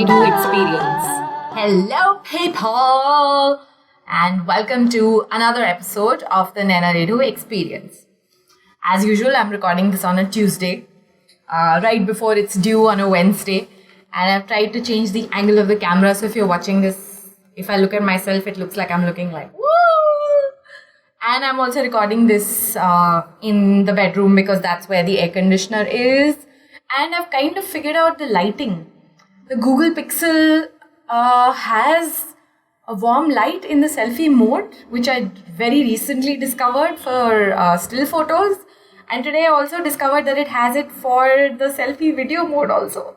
Redhu experience. Hello, people, and welcome to another episode of the Naina Redhu experience. As usual, I'm recording this on a Tuesday, right before it's due on a Wednesday, and I've tried to change the angle of the camera. So if you're watching this, if I look at myself, it looks like I'm looking like woo. And I'm also recording this in the bedroom because that's where the air conditioner is. And I've kind of figured out the lighting. The Google Pixel has a warm light in the selfie mode, which I very recently discovered for still photos. And today I also discovered that it has it for the selfie video mode also.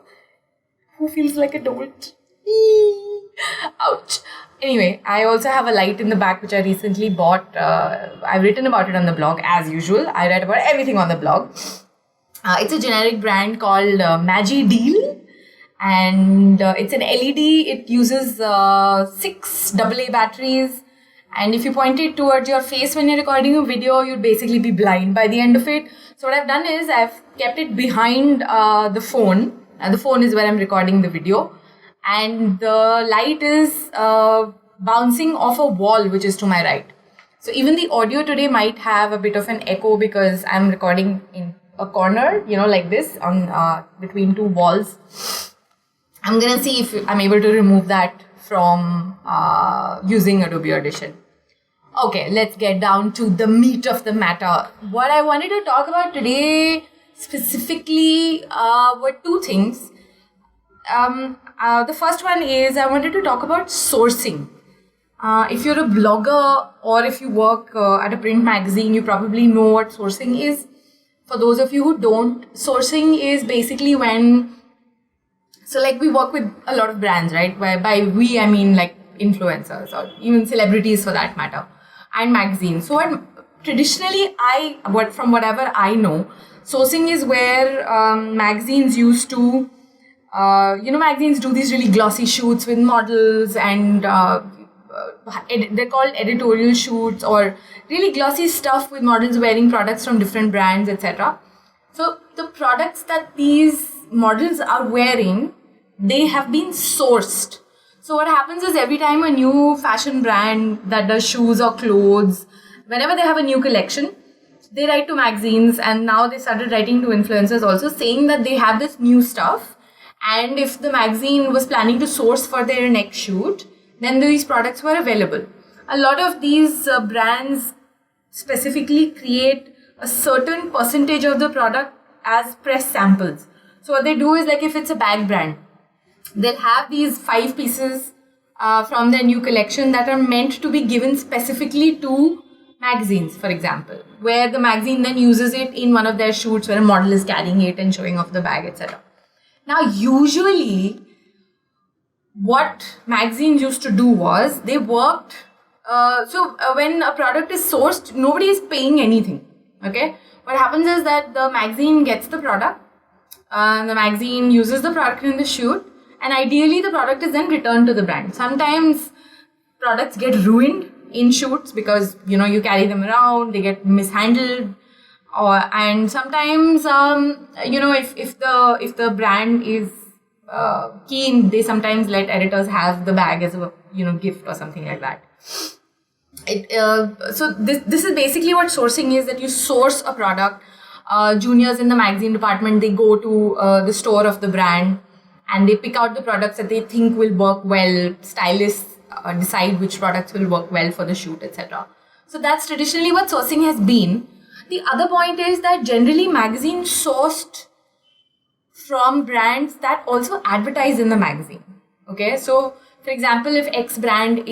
Who feels like a dolt? Ouch. Anyway, I also have a light in the back which I recently bought. I've written about it on the blog as usual. I write about everything on the blog. It's a generic brand called Magi Deal, and it's an LED. It uses 6 AA batteries, and if you point it towards your face when you're recording a video, you'd basically be blind by the end of it. So what I've done is I've kept it behind the phone. The phone is where I'm recording the video, and the light is bouncing off a wall which is to my right. So even the audio today might have a bit of an echo because I'm recording in a corner, like this, on between two walls. I'm gonna see if I'm able to remove that from using Adobe Audition. Okay, let's get down to the meat of the matter. What I wanted to talk about today specifically were two things. The first one is I wanted to talk about sourcing. If you're a blogger or if you work at a print magazine, you probably know what sourcing is. For those of you who don't, sourcing is basically when, we work with a lot of brands, right? By we, I mean like influencers or even celebrities for that matter, and magazines. So traditionally, from whatever I know, sourcing is where magazines used to, magazines do these really glossy shoots with models and they're called editorial shoots, or really glossy stuff with models wearing products from different brands, etc. So the products that these models are wearing, they have been sourced. So what happens is every time a new fashion brand that does shoes or clothes, whenever they have a new collection, they write to magazines, and now they started writing to influencers also, saying that they have this new stuff, and if the magazine was planning to source for their next shoot, then these products were available. A lot of these brands specifically create a certain percentage of the product as press samples. So what they do is, like if it's a bag brand, they'll have these 5 pieces from their new collection that are meant to be given specifically to magazines, for example, where the magazine then uses it in one of their shoots where a model is carrying it and showing off the bag, etc. Now, usually, what magazines used to do was they worked. When a product is sourced, nobody is paying anything. Okay, what happens is that the magazine gets the product, the magazine uses the product in the shoot, and ideally the product is then returned to the brand. Sometimes products get ruined in shoots because you carry them around, they get mishandled, and sometimes if the brand is keen, they sometimes let editors have the bag as a gift or something like that. So this is basically what sourcing is, that you source a product. Juniors in the magazine department, they go to the store of the brand and they pick out the products that they think will work well. Stylists decide which products will work well for the shoot, etc. So that's traditionally what sourcing has been. The other point is that generally magazines sourced from brands that also advertise in the magazine. Okay, so for example, if X brand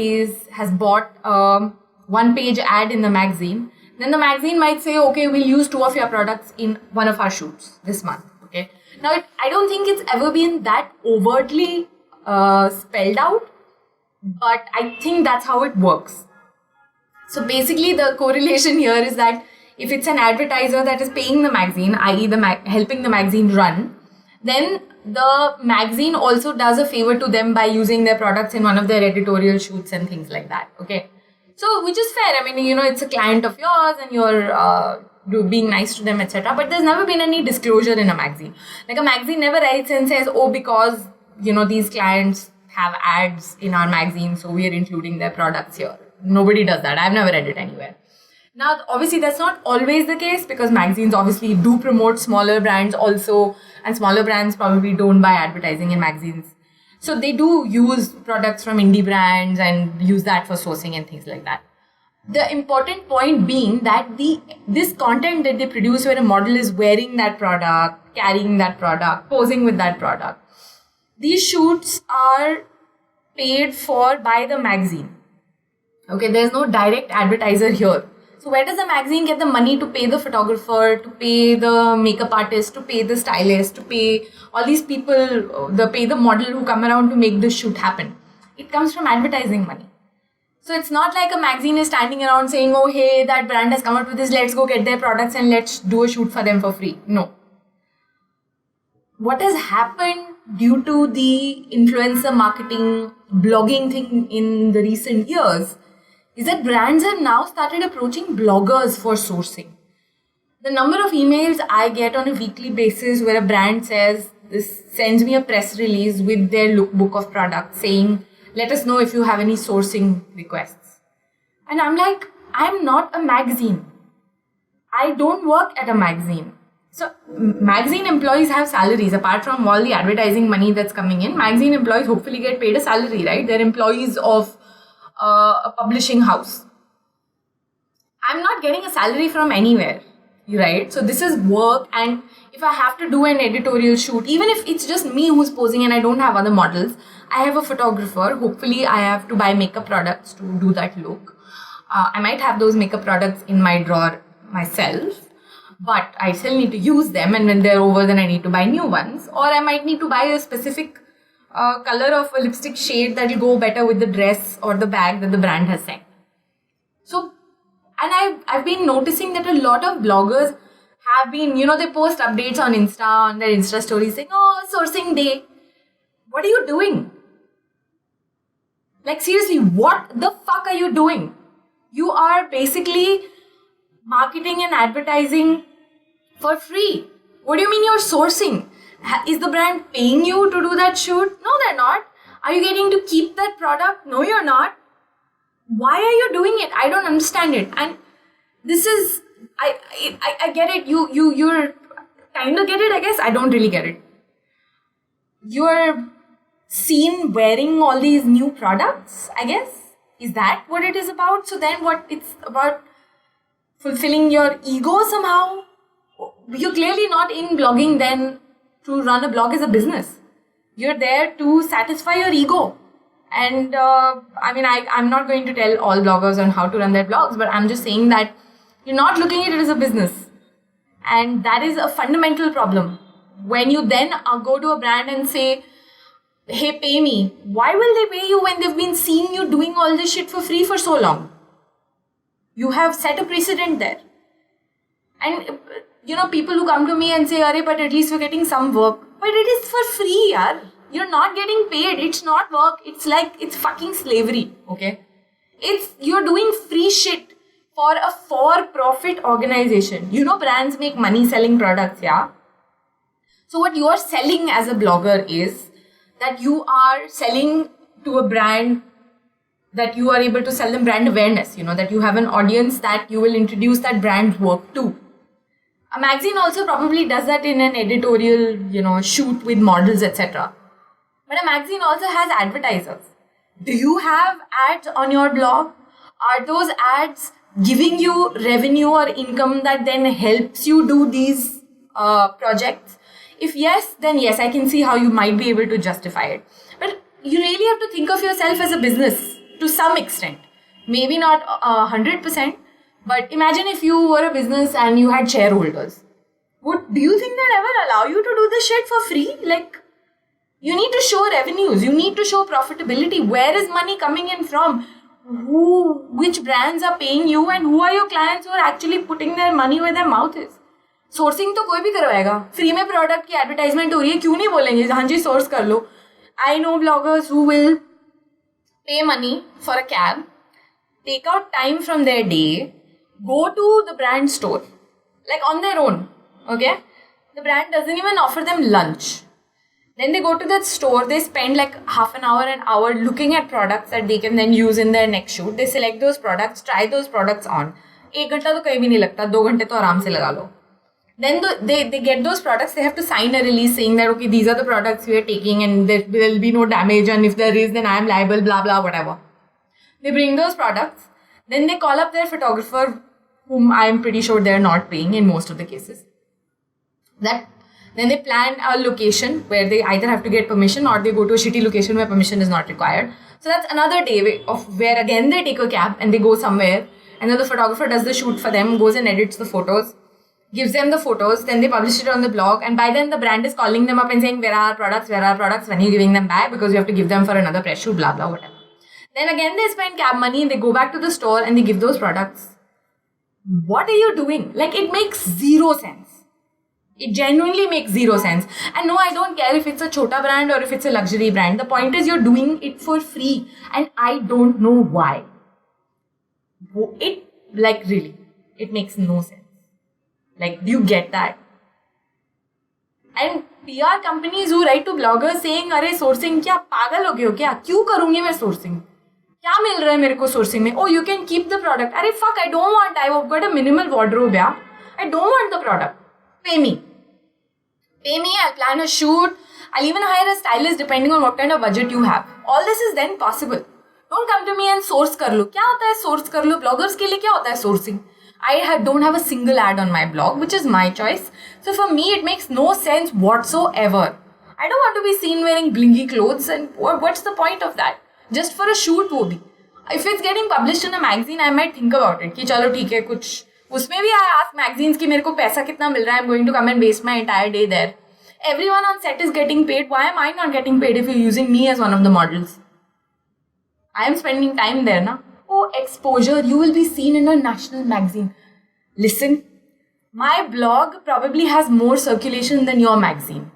has bought a 1-page ad in the magazine, then the magazine might say, okay, we'll use 2 of your products in one of our shoots this month. Okay, now I don't think it's ever been that overtly spelled out, but I think that's how it works. So basically the correlation here is that if it's an advertiser that is paying the magazine, i.e. helping the magazine run, then the magazine also does a favor to them by using their products in one of their editorial shoots and things like that. Okay, so which is fair. I mean, it's a client of yours and you're being nice to them, etc. But there's never been any disclosure in a magazine. Like a magazine never writes and says, oh, because these clients have ads in our magazine, so we are including their products here. Nobody does that. I've never read it anywhere. Now, obviously, that's not always the case because magazines obviously do promote smaller brands also, and smaller brands probably don't buy advertising in magazines. So they do use products from indie brands and use that for sourcing and things like that. The important point being that this content that they produce where a model is wearing that product, carrying that product, posing with that product, these shoots are paid for by the magazine. Okay, there's no direct advertiser here. So where does the magazine get the money to pay the photographer, to pay the makeup artist, to pay the stylist, to pay all these people, pay the model who come around to make this shoot happen? It comes from advertising money. So it's not like a magazine is standing around saying, oh, hey, that brand has come up with this, let's go get their products and let's do a shoot for them for free. No. What has happened due to the influencer marketing, blogging thing in the recent years is that brands have now started approaching bloggers for sourcing. The number of emails I get on a weekly basis where a brand sends me a press release with their lookbook of products saying, let us know if you have any sourcing requests. And I'm like, I'm not a magazine. I don't work at a magazine. So magazine employees have salaries. Apart from all the advertising money that's coming in, magazine employees hopefully get paid a salary, right? They're employees of a publishing house. I'm not getting a salary from anywhere, right? So this is work, and if I have to do an editorial shoot, even if it's just me who's posing and I don't have other models, I have a photographer. Hopefully I have to buy makeup products to do that look. I might have those makeup products in my drawer myself, but I still need to use them, and when they're over then I need to buy new ones, or I might need to buy a specific color of a lipstick shade that will go better with the dress or the bag that the brand has sent. So, and I've been noticing that a lot of bloggers have been, they post updates on Insta, on their Insta stories saying, oh, sourcing day. What are you doing? Like seriously, what the fuck are you doing? You are basically marketing and advertising for free. What do you mean you're sourcing? Is the brand paying you to do that shoot? No, they're not. Are you getting to keep that product? No, you're not. Why are you doing it? I don't understand it. And this is, I get it. You're kind of get it, I guess. I don't really get it. You're seen wearing all these new products, I guess. Is that what it is about? So then what, it's about fulfilling your ego somehow? You're clearly not in blogging then to run a blog as a business. You're there to satisfy your ego. And I'm not going to tell all bloggers on how to run their blogs, but I'm just saying that you're not looking at it as a business. And that is a fundamental problem. When you then go to a brand and say, hey, pay me. Why will they pay you when they've been seeing you doing all this shit for free for so long? You have set a precedent there. And people who come to me and say, Arey, but at least we're getting some work. But it is for free, yaar. You're not getting paid. It's not work. It's fucking slavery, okay? You're doing free shit for a for-profit organization. Brands make money selling products, yeah? So what you are selling as a blogger is that you are selling to a brand, that you are able to sell them brand awareness, that you have an audience that you will introduce that brand's work to. A magazine also probably does that in an editorial, shoot with models, etc. But a magazine also has advertisers. Do you have ads on your blog? Are those ads giving you revenue or income that then helps you do these projects? If yes, then yes, I can see how you might be able to justify it. But you really have to think of yourself as a business to some extent. Maybe not 100%. But imagine if you were a business and you had shareholders. Do you think they'd ever allow you to do this shit for free? You need to show revenues. You need to show profitability. Where is money coming in from? Which brands are paying you, and who are your clients who are actually putting their money where their mouth is? Sourcing तो कोई भी करवाएगा. Free में product की advertisement हो रही है, क्यों नहीं बोलेंगे हाँ जी सोर्स कर लो. I know bloggers who will pay money for a cab, take out time from their day, go to the brand store, on their own, okay? The brand doesn't even offer them lunch. Then they go to that store, they spend like half an hour looking at products that they can then use in their next shoot. They select those products, try those products on. 1 घंटा तो कहीं भी नहीं लगता, 2 घंटे तो आराम से लगा लो. Then they get those products, they have to sign a release saying that, okay, these are the products we are taking and there will be no damage, and if there is, then I am liable, blah, blah, whatever. They bring those products, then they call up their photographer, whom I am pretty sure they are not paying in most of the cases. Then they plan a location where they either have to get permission or they go to a shitty location where permission is not required. So that's another day of where again they take a cab and they go somewhere, and then the photographer does the shoot for them, goes and edits the photos, gives them the photos, then they publish it on the blog, and by then the brand is calling them up and saying, where are our products, when are you giving them back, because you have to give them for another press shoot, blah blah whatever. Then again they spend cab money and they go back to the store and they give those products. What are you doing? Like, it makes zero sense. It genuinely makes zero sense. And no, I don't care if it's a chota brand or if it's a luxury brand. The point is you're doing it for free. And I don't know why. It makes no sense. Like, do you get that? And PR companies who write to bloggers saying, अरे sourcing क्या पागल हो गए हो क्या? क्यों करूँगी मैं sourcing? क्या मिल रहा है मेरे को sourcing में? Oh, you can keep the product. अरे fuck, I don't want. I've got a minimal wardrobe, yeah. I don't want the product. Pay me, I'll plan a shoot, I'll even hire a stylist depending on what kind of budget you have. All this is then possible. Don't come to me and source kar lo. क्या होता है source कर लो? Bloggers के लिए क्या होता है sourcing? I don't have a single ad on my blog, which is my choice. So for me, it makes no sense whatsoever. I don't want to be seen wearing blingy clothes, and what's the point of that? Just for a shoot wo bhi. If it's getting published in a magazine, I might think about it. कि चलो ठीक है कुछ उसमें भी I ask magazines कि मेरे को पैसा कितना मिल रहा है. I'm going to come and waste my entire day there. Everyone on set is getting paid. Why am I not getting paid if you're using me as one of the models? I am spending time there, na? Oh, exposure. You will be seen in a national magazine. Listen, my blog probably has more circulation than your magazine.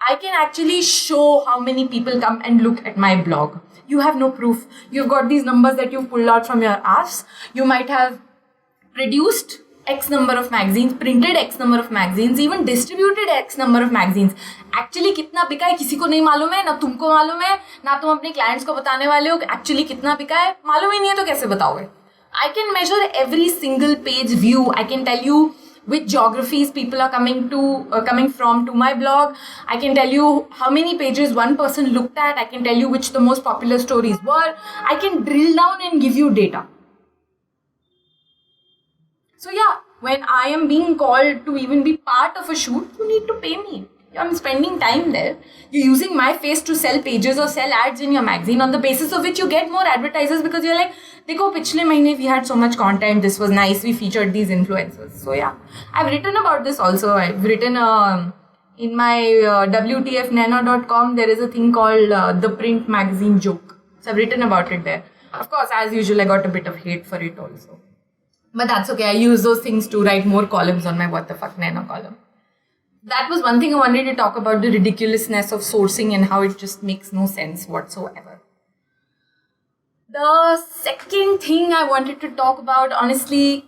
I can actually show how many people come and look at my blog. You have no proof. You've got these numbers that you've pulled out from your ass. You might have produced X number of magazines, printed X number of magazines, even distributed X number of magazines. Actually कितना बिका है किसी को नहीं मालूम है, ना तुमको मालूम है, ना तुम अपने clients को बताने वाले हो. Actually कितना बिका है मालूम ही नहीं है तो कैसे बताओगे? I can measure every single page view. I can tell you which geographies people are coming from to my blog. I can tell you how many pages one person looked at. I can tell you which the most popular stories were. I can drill down and give you data. So yeah, when I am being called to even be part of a shoot, you need to pay me. I'm spending time there. You're using my face to sell pages or sell ads in your magazine, on the basis of which you get more advertisers, because you're like, देखो पिछले महीने we had so much content, this was nice, we featured these influencers. So yeah, I've written about this also. I've written in my WTFNaina.com, there is a thing called the print magazine joke. So I've written about it there. Of course, as usual, I got a bit of hate for it also. But that's okay. I use those things to write more columns on my What the Fuck Naina column. That was one thing I wanted to talk about, the ridiculousness of sourcing and how it just makes no sense whatsoever. The second thing I wanted to talk about, honestly,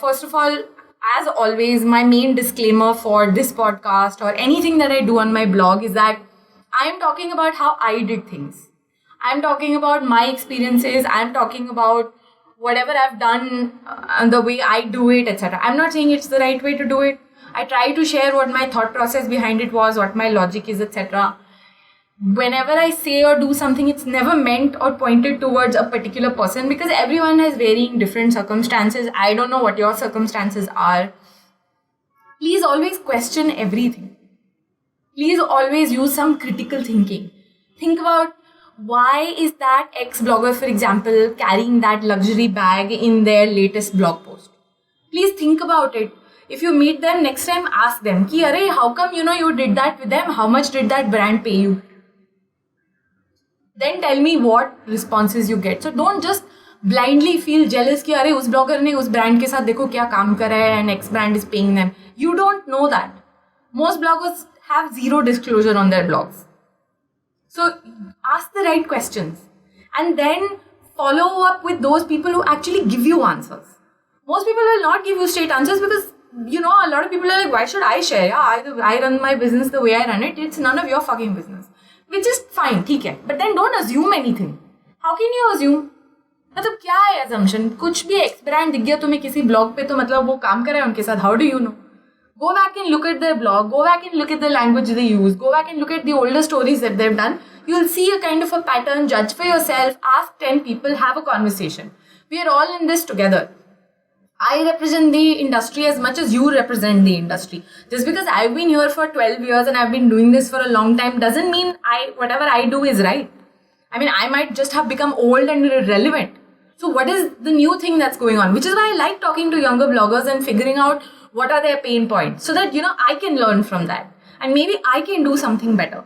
first of all, as always, my main disclaimer for this podcast or anything that I do on my blog is that I am talking about how I did things. I'm talking about my experiences. I'm talking about whatever I've done, the way I do it, etc. I'm not saying it's the right way to do it. I try to share what my thought process behind it was, what my logic is, etc. Whenever I say or do something, it's never meant or pointed towards a particular person, because everyone has varying different circumstances. I don't know what your circumstances are. Please always question everything. Please always use some critical thinking. Think about, why is that ex-blogger, for example, carrying that luxury bag in their latest blog post? Please think about it. If you meet them next time, ask them, ki, arey, how come you did that with them? How much did that brand pay you? Then tell me what responses you get. So don't just blindly feel jealous कि अरे उस blogger ने उस brand के साथ देखो क्या काम कर रहा है and X brand is paying them. You don't know that. Most bloggers have zero disclosure on their blogs. So ask the right questions and then follow up with those people who actually give you answers. Most people will not give you straight answers because a lot of people are like, why should I share? Yeah, I run my business the way I run it. It's none of your fucking business. Which is fine, ठीक है. But then don't assume anything. How can you assume? मतलब क्या है assumption? कुछ भी ex brand दिख गया तुम्हें किसी blog पे तो मतलब वो काम कर रहे हैं उनके साथ. How do you know? Go back and look at their blog. Go back and look at the language they use. Go back and look at the older stories that they've done. You'll see a kind of a pattern. Judge for yourself. Ask 10 people. Have a conversation. We are all in this together. I represent the industry as much as you represent the industry. Just because I've been here for 12 years and I've been doing this for a long time doesn't mean whatever I do is right. I mean, I might just have become old and irrelevant. So what is the new thing that's going on? Which is why I like talking to younger bloggers and figuring out what are their pain points so that, I can learn from that. And maybe I can do something better.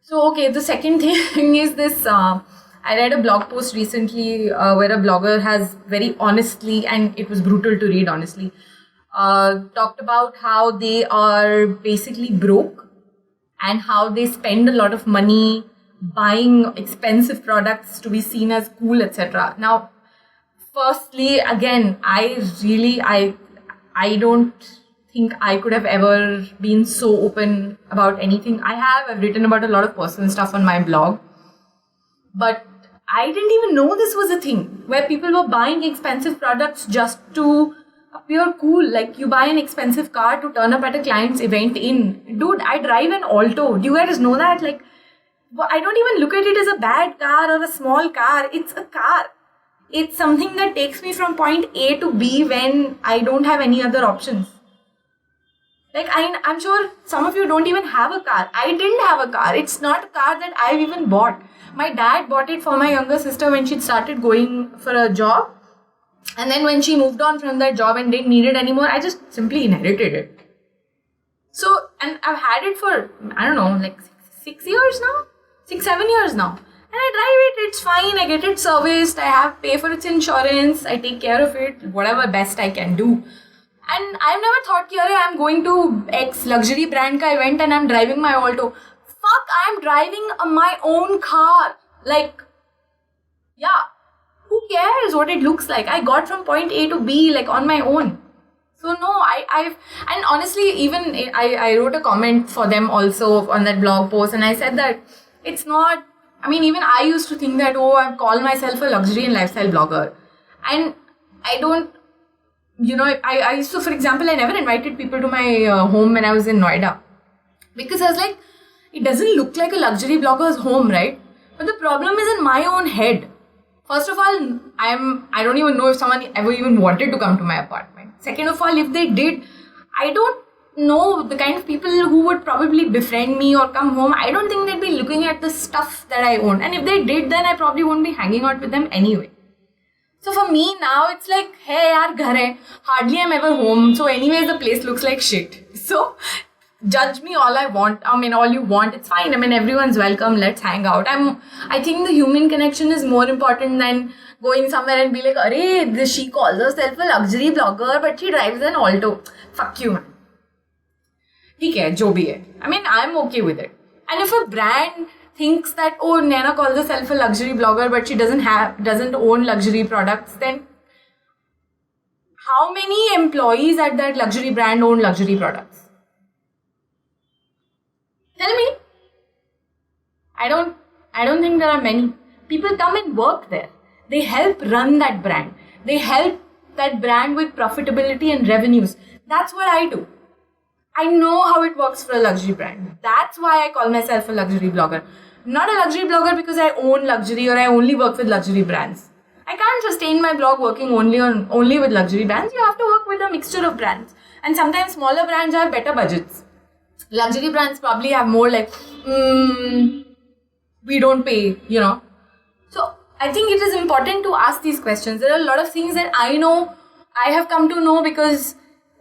So, okay, the second thing is this. I read a blog post recently where a blogger has very honestly, and it was brutal to read honestly, talked about how they are basically broke and how they spend a lot of money buying expensive products to be seen as cool, etc. Now, firstly, again, I don't think I could have ever been so open about anything. I've written about a lot of personal stuff on my blog, but I didn't even know this was a thing where people were buying expensive products just to appear cool. Like you buy an expensive car to turn up at a client's event in. Dude, I drive an Alto. Do you guys know that? Like, I don't even look at it as a bad car or a small car. It's a car. It's something that takes me from point A to B when I don't have any other options. Like, I'm sure some of you don't even have a car. I didn't have a car. It's not a car that I've even bought. My dad bought it for my younger sister when she started going for a job. And then when she moved on from that job and didn't need it anymore, I just simply inherited it. So, and I've had it for, I don't know, like 6 years now? 6-7 years now. And I drive it, it's fine, I get it serviced, I pay for its insurance, I take care of it, whatever best I can do. And I've never thought, I'm going to X luxury brand ka event and I'm driving my Alto. Fuck, I'm driving my own car. Like, yeah, who cares what it looks like? I got from point A to B, like on my own. So no, and honestly, even I wrote a comment for them also on that blog post, and I said that it's not, even I used to think that, I call myself a luxury and lifestyle blogger. And I don't, I used to, for example, I never invited people to my home when I was in Noida. Because I was like, it doesn't look like a luxury blogger's home, right? But the problem is in my own head. First of all, I don't even know if someone ever even wanted to come to my apartment. Second of all, if they did, I don't know the kind of people who would probably befriend me or come home. I don't think they'd be looking at the stuff that I own. And if they did, then I probably wouldn't be hanging out with them anyway. So for me now, it's like, hey, yaar, ghar hai. Hardly I'm ever home. So anyways, the place looks like shit. So judge me all I want. All you want. It's fine. Everyone's welcome. Let's hang out. I think the human connection is more important than going somewhere and be like, arey, she calls herself a luxury blogger, but she drives an Alto. Fuck you, man. Okay, jo bhi hai. I'm okay with it. And if a brand thinks that, Naina calls herself a luxury blogger, but she doesn't own luxury products, then how many employees at that luxury brand own luxury products? Tell me. I don't think there are many. People come and work there. They help run that brand. They help that brand with profitability and revenues. That's what I do. I know how it works for a luxury brand. That's why I call myself a luxury blogger. Not a luxury blogger because I own luxury or I only work with luxury brands. I can't sustain my blog working only with luxury brands. You have to work with a mixture of brands. And sometimes smaller brands have better budgets. Luxury brands probably have more like, we don't pay, So I think it is important to ask these questions. There are a lot of things that I know, I have come to know because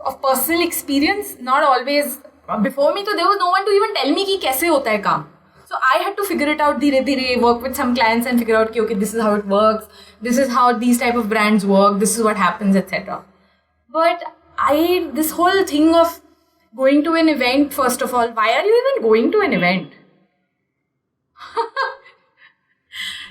of personal experience. Not always, before me, so there was no one to even tell me ki kaise hota hai kaam. So I had to figure it out, dheere, work with some clients and figure out, okay, this is how it works. This is how these type of brands work. This is what happens, etc. But this whole thing of going to an event, first of all, why are you even going to an event?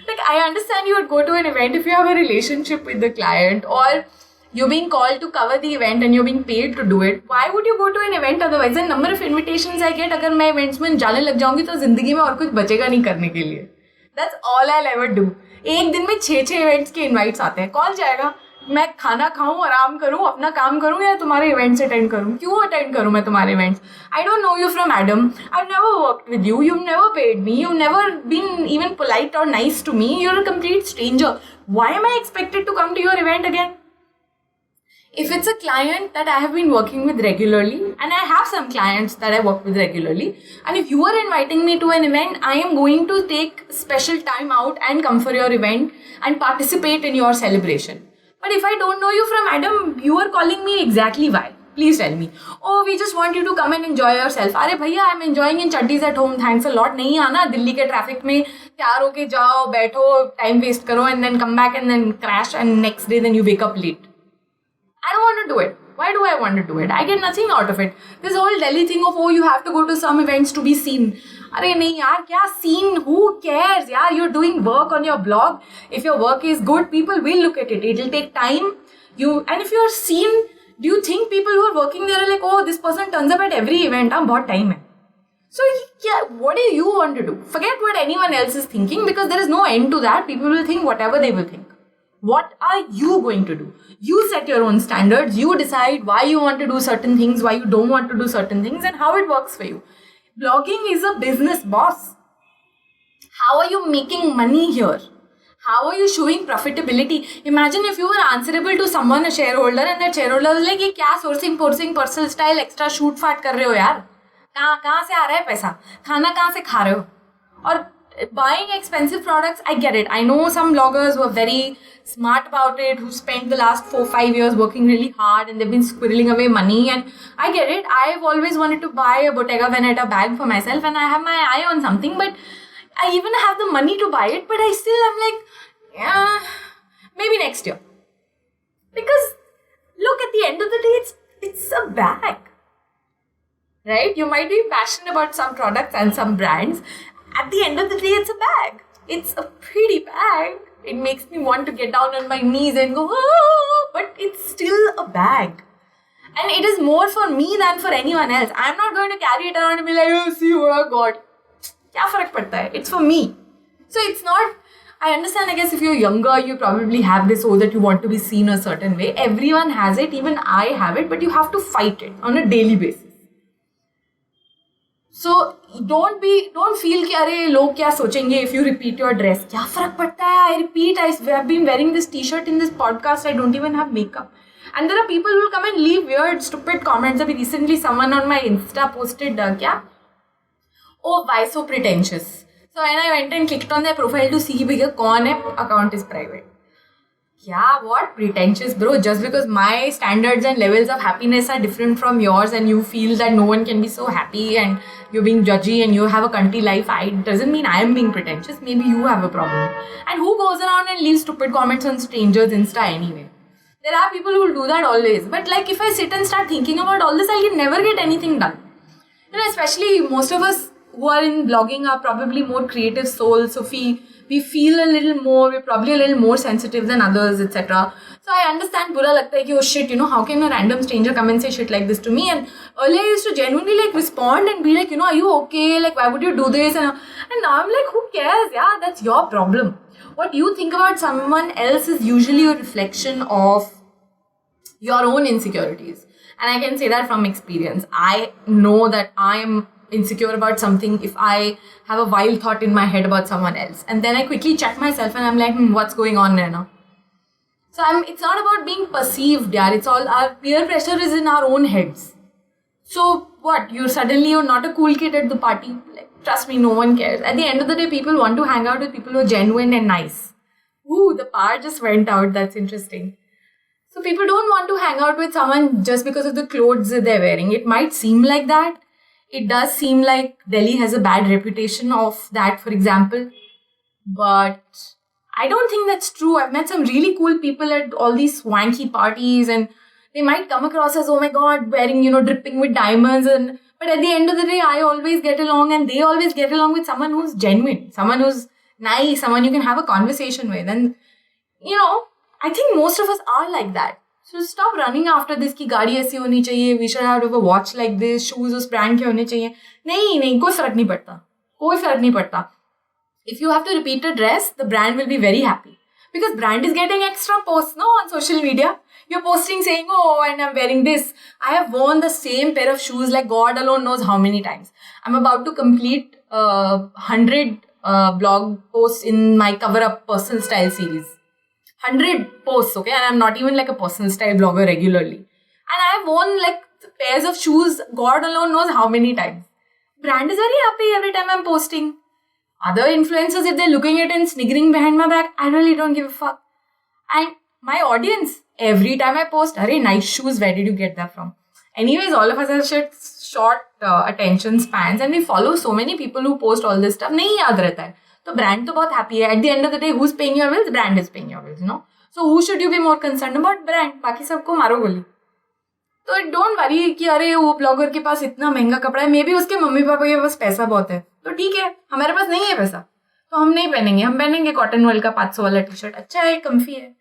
Like, I understand you would go to an event if you have a relationship with the client, or you're being called to cover the event and you're being paid to do it, why would you go to an event otherwise? The number of invitations I get, अगर मैं events में जाने लग जाऊंगी तो जिंदगी में और कुछ बचेगा नहीं करने के लिए. That's all I'll ever do. एक दिन में 6 events के invites आते हैं. कौन जाएगा? मैं खाना खाऊं, आराम करूं, अपना काम करूं या तुम्हारे events attend करूं? क्यों attend करूं मैं तुम्हारे events? I don't know you from Adam. I've never worked with you. You've never paid me. You've never been even polite or nice to me. You're a complete stranger. Why am I expected to come to your event again? If it's a client that I have been working with regularly, and I have some clients that I work with regularly, and if you are inviting me to an event, I am going to take special time out and come for your event and participate in your celebration. But if I don't know you from Adam, you are calling me exactly why? Please tell me. Oh, we just want you to come and enjoy yourself. अरे भैया, I'm enjoying in chaddis at home. Thanks a lot. नहीं आना दिल्ली के traffic में तैयार होके जाओ, बैठो, time waste करो, and then come back and then crash, and next day then you wake up late. I don't want to do it. Why do I want to do it? I get nothing out of it. This whole Delhi thing of, oh, you have to go to some events to be seen. अरे नहीं यार, क्या scene? Who cares? यार, you're doing work on your blog. If your work is good, people will look at it. It'll take time. And if you're seen, do you think people who are working there are like, oh, this person turns up at every event? बहुत time है. So, yeah, what do you want to do? Forget what anyone else is thinking, because there is no end to that. People will think whatever they will think. What are you going to do? You set your own standards. You decide why you want to do certain things, why you don't want to do certain things, and how it works for you. Blogging is a business, boss. How are you making money here? How are you showing profitability? Imagine if you were answerable to someone, a shareholder, and that shareholder was like, ये क्या sourcing, personal style, extra shoot फाट कर रहे हो यार? कहाँ से आ रहा है पैसा? खाना कहाँ से खा रहे हो? और buying expensive products, I get it. I know some bloggers who are very smart about it, who spent the last 4-5 years working really hard and they've been squirreling away money, and I get it. I've always wanted to buy a Bottega Veneta bag for myself, and I have my eye on something, but I even have the money to buy it, but I still am like, yeah, maybe next year. Because look, at the end of the day, it's a bag. Right? You might be passionate about some products and some brands. At the end of the day, it's a bag. It's a pretty bag. It makes me want to get down on my knees and go, ah, but it's still a bag. And it is more for me than for anyone else. I'm not going to carry it around and be like, oh, see what I got. क्या फर्क पड़ता है? It's for me. So it's not, I understand, I guess if you're younger, you probably have this, that you want to be seen a certain way. Everyone has it, even I have it, but you have to fight it on a daily basis. So don't feel कि अरे लोग क्या सोचेंगे if you repeat your dress. क्या फर्क पड़ता है? I repeat, I've been wearing this t-shirt in this podcast, I don't even have makeup. And there are people who will come and leave weird, stupid comments. Abhi recently someone on my Insta posted, क्या? Oh, why so pretentious? So when I went and clicked on their profile to see bhaiya kaun hai, account is private. Yeah, what pretentious, bro? Just because my standards and levels of happiness are different from yours and you feel that no one can be so happy and you're being judgy and you have a cunty life, doesn't mean I am being pretentious. Maybe you have a problem. And who goes around and leaves stupid comments on strangers' Insta anyway? There are people who will do that always. But like if I sit and start thinking about all this, I'll never get anything done. You know, especially most of us who are in blogging are probably more creative souls. So we feel a little more, we're probably a little more sensitive than others, etc. So I understand bura lagta hai ki, oh shit, how can a random stranger come and say shit like this to me? And earlier I used to genuinely like respond and be like, are you okay? Like, why would you do this? And now I'm like, who cares? Yeah, that's your problem. What you think about someone else is usually a reflection of your own insecurities. And I can say that from experience. I know that I am insecure about something if I have a wild thought in my head about someone else. And then I quickly check myself and I'm like, what's going on there now? So it's not about being perceived, yaar. It's all, our peer pressure is in our own heads. So what? You're not a cool kid at the party. Like, trust me, no one cares. At the end of the day, people want to hang out with people who are genuine and nice. Ooh, the power just went out. That's interesting. So people don't want to hang out with someone just because of the clothes that they're wearing. It might seem like that. It does seem like Delhi has a bad reputation of that, for example. But I don't think that's true. I've met some really cool people at all these swanky parties and they might come across as, oh my god, wearing, dripping with diamonds. But at the end of the day, I always get along and they always get along with someone who's genuine, someone who's nice, someone you can have a conversation with. And, I think most of us are like that. So stop running after this कि गाड़ी ऐसी होनी चाहिए, we should have a watch like this, shoes उस brand के होने चाहिए. नहीं, कोई फर्क नहीं पड़ता. If you have to repeat a dress, the brand will be very happy. Because brand is getting extra posts, no, on social media. You're posting saying, oh, and I'm wearing this. I have worn the same pair of shoes like God alone knows how many times. I'm about to complete 100 blog posts in my cover-up personal style series. 100 posts, okay? And I'm not even like a personal style blogger regularly. And I've worn like pairs of shoes, God alone knows how many times. Brand is very happy every time I'm posting. Other influencers, if they're looking at it and sniggering behind my back, I really don't give a fuck. And my audience, every time I post, "Arey, nice shoes, where did you get that from?" Anyways, all of us have short attention spans and we follow so many people who post all this stuff. नहीं याद रहता है. तो brand तो बहुत happy है. At the end of the day, who's paying your bills? Brand is paying your bills, you know. So who should you be more concerned about? Brand. बाकी सबको मारो गोली. तो डोंट वरी कि अरे वो ब्लॉगर के पास इतना महंगा कपड़ा है, मे बी उसके मम्मी पापा के पास पैसा बहुत है, तो ठीक है. हमारे पास नहीं है पैसा तो हम नहीं पहनेंगे. हम पहनेंगे कॉटन वर्ल्ड का 500 वाला टी शर्ट. अच्छा है, कम्फी है,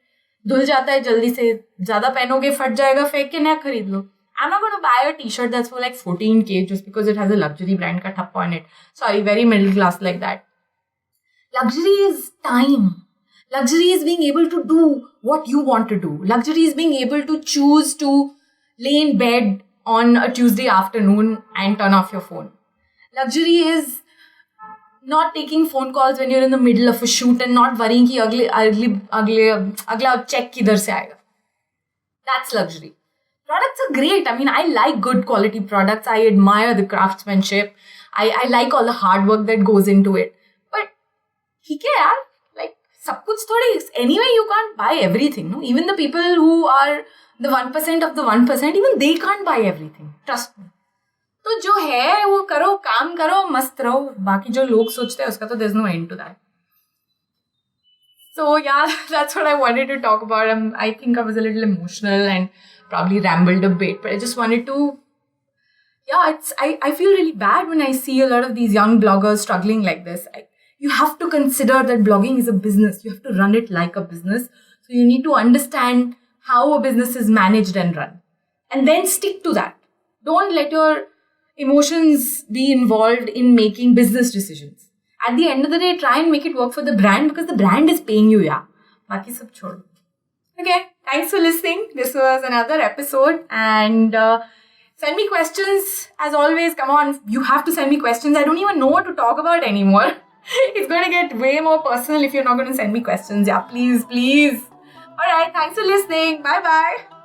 धुल जाता है जल्दी से. ज्यादा पहनोगे फट जाएगा, फेंक के नया खरीद लो. I'm not going to buy a t-shirt that's for like 14K just because it has a luxury brand ka thappa on it. Sorry, very middle class like that. Luxury is time. Luxury is being able to do what you want to do. Luxury is being able to choose to lay in bed on a Tuesday afternoon and turn off your phone. Luxury is not taking phone calls when you're in the middle of a shoot and not worrying कि अगला check किधर से आएगा. That's luxury. Products are great. I mean, I like good quality products. I admire the craftsmanship. I like all the hard work that goes into it. But ठीक है यार, like सब कुछ थोड़ी. Anyway, you can't buy everything. No? Even the people who are the 1% of the 1%, even they can't buy everything. Trust me. तो जो है वो करो, काम करो, मस्त रहो. बाकी जो लोग सोचते हैं उसका तो there's no end to that. So yeah, that's what I wanted to talk about. I think I was a little emotional and probably rambled a bit, but I just wanted to, I feel really bad when I see a lot of these young bloggers struggling like this. You have to consider that blogging is a business. You have to run it like a business. So you need to understand how a business is managed and run. And then stick to that. Don't let your emotions be involved in making business decisions. At the end of the day, try and make it work for the brand because the brand is paying you, yeah. Baki sab chhod. Okay, thanks for listening. This was another episode and send me questions. As always, come on, you have to send me questions. I don't even know what to talk about anymore. It's going to get way more personal if you're not going to send me questions. Yeah, please. Alright, thanks for listening. Bye-bye.